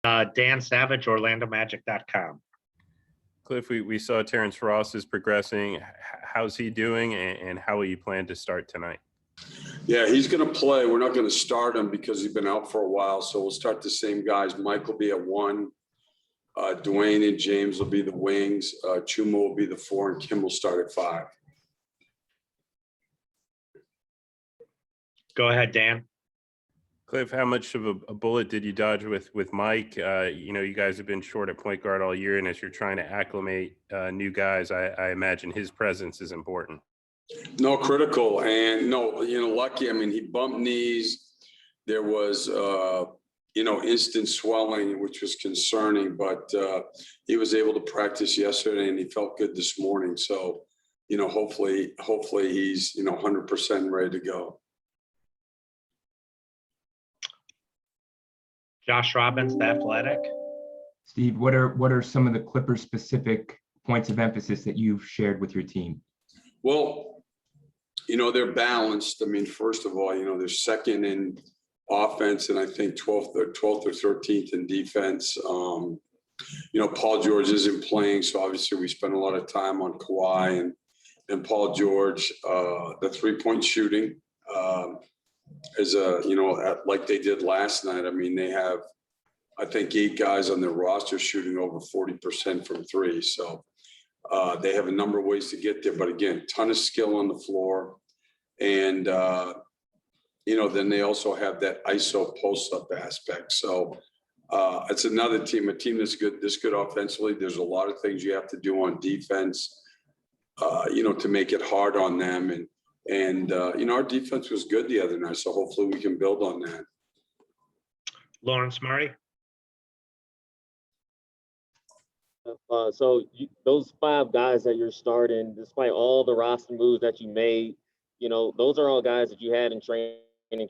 Dan Savage, OrlandoMagic.com. Cliff, we saw Terrence Ross is progressing. How's he doing, and how will you plan to start tonight? Yeah, he's going to play. We're not going to start him because he's been out for a while. So we'll start the same guys. Mike will be at 1. Dwayne and James will be the wings. Chuma will be the 4, and Kim will start at 5. Go ahead, Dan. Cliff, how much of a bullet did you dodge with Mike? You guys have been short at point guard all year, and as you're trying to acclimate new guys, I imagine his presence is important. No, critical. And no, lucky. I mean, he bumped knees. There was, instant swelling, which was concerning, but he was able to practice yesterday and he felt good this morning. So, hopefully he's, 100% ready to go. Josh Robbins, The Athletic. Steve, what are some of the Clippers specific points of emphasis that you've shared with your team? Well, they're balanced. I mean, first of all, they're second in offense and I think 12th or 13th in defense. Paul George isn't playing, so obviously we spend a lot of time on Kawhi and Paul George. The 3-point shooting is like they did last night. I mean, they have, I think, 8 guys on their roster shooting over 40% from 3. So they have a number of ways to get there, but again, ton of skill on the floor. And, then they also have that ISO post-up aspect. So it's another team, a team that's this good offensively. There's a lot of things you have to do on defense, to make it hard on them. And our defense was good the other night, so hopefully we can build on that. Lawrence Murray. Those 5 guys that you're starting, despite all the roster moves that you made, those are all guys that you had in training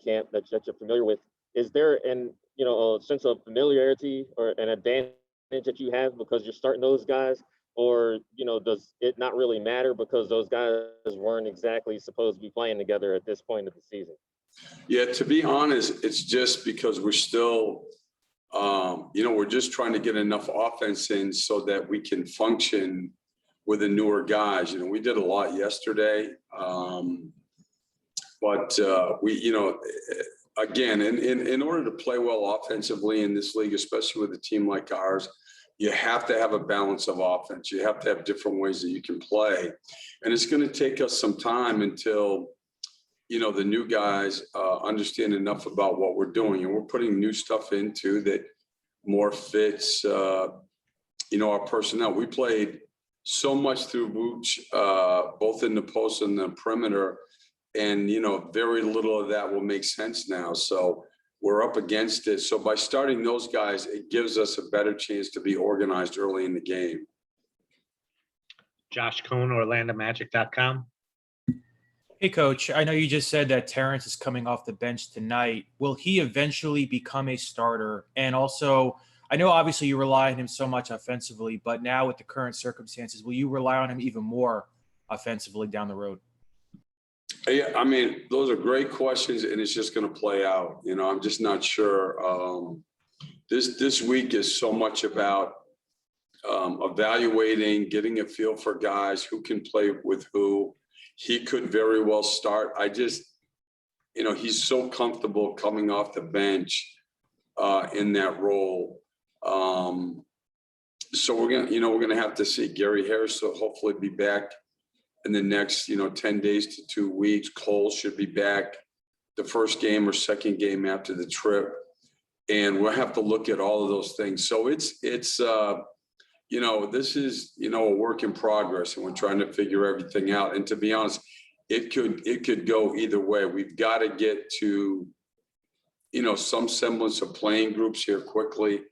camp that you're familiar with. Is there a sense of familiarity or an advantage that you have because you're starting those guys? Or, does it not really matter because those guys weren't exactly supposed to be playing together at this point of the season? Yeah, to be honest, it's just because we're still, we're just trying to get enough offense in so that we can function with the newer guys. We did a lot yesterday. But we, again, in order to play well offensively in this league, especially with a team like ours, you have to have a balance of offense. You have to have different ways that you can play. And it's going to take us some time until, the new guys understand enough about what we're doing. And we're putting new stuff into that more fits, our personnel. We played so much through Vooch, both in the post and the perimeter. And, very little of that will make sense now. So we're up against it. So by starting those guys, it gives us a better chance to be organized early in the game. Josh Cohn, OrlandoMagic.com. Hey, Coach, I know you just said that Terrence is coming off the bench tonight. Will he eventually become a starter? And also, I know obviously you rely on him so much offensively, but now with the current circumstances, will you rely on him even more offensively down the road? Yeah, I mean, those are great questions, and it's just going to play out. I'm just not sure. This week is so much about evaluating, getting a feel for guys who can play with who. He could very well start. He's so comfortable coming off the bench in that role. So we're gonna have to see. Gary Harris will hopefully be back in the next 10 days to 2 weeks. Cole should be back the first game or second game after the trip, and we'll have to look at all of those things. So it's this is a work in progress, and we're trying to figure everything out. And to be honest, it could go either way. We've got to get to some semblance of playing groups here quickly.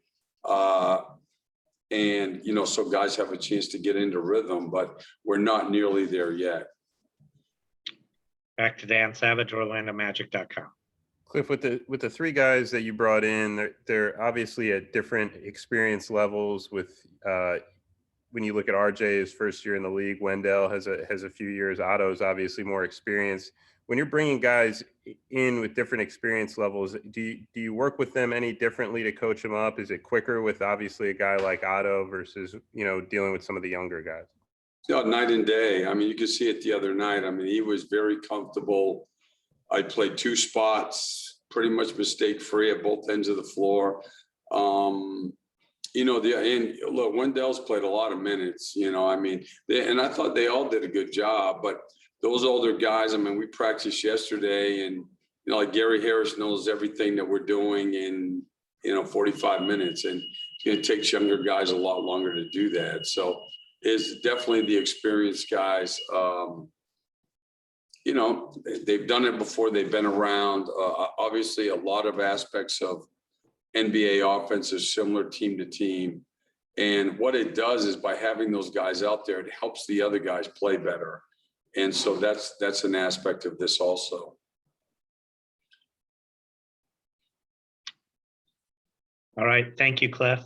And, so guys have a chance to get into rhythm, but we're not nearly there yet. Back to Dan Savage, OrlandoMagic.com. Cliff, with the 3 guys that you brought in, they're obviously at different experience levels with when you look at RJ, his first year in the league, Wendell has a few years. Otto's obviously more experienced. When you're bringing guys in with different experience levels, do you work with them any differently to coach them up? Is it quicker with obviously a guy like Otto versus, you know, dealing with some of the younger guys? Yeah, night and day. I mean, you could see it the other night. I mean, he was very comfortable. I played 2 spots, pretty much mistake-free at both ends of the floor. You know, and look, Wendell's played a lot of minutes, you know, I mean, and I thought they all did a good job, but those older guys, I mean, we practiced yesterday, and, you know, like Gary Harris knows everything that we're doing in, you know, 45 minutes, and it takes younger guys a lot longer to do that. So it's definitely the experienced guys. You know, they've done it before, they've been around. Obviously, a lot of aspects of NBA offense is similar team to team. And what it does is by having those guys out there, it helps the other guys play better. And so that's an aspect of this also. All right. Thank you, Cliff.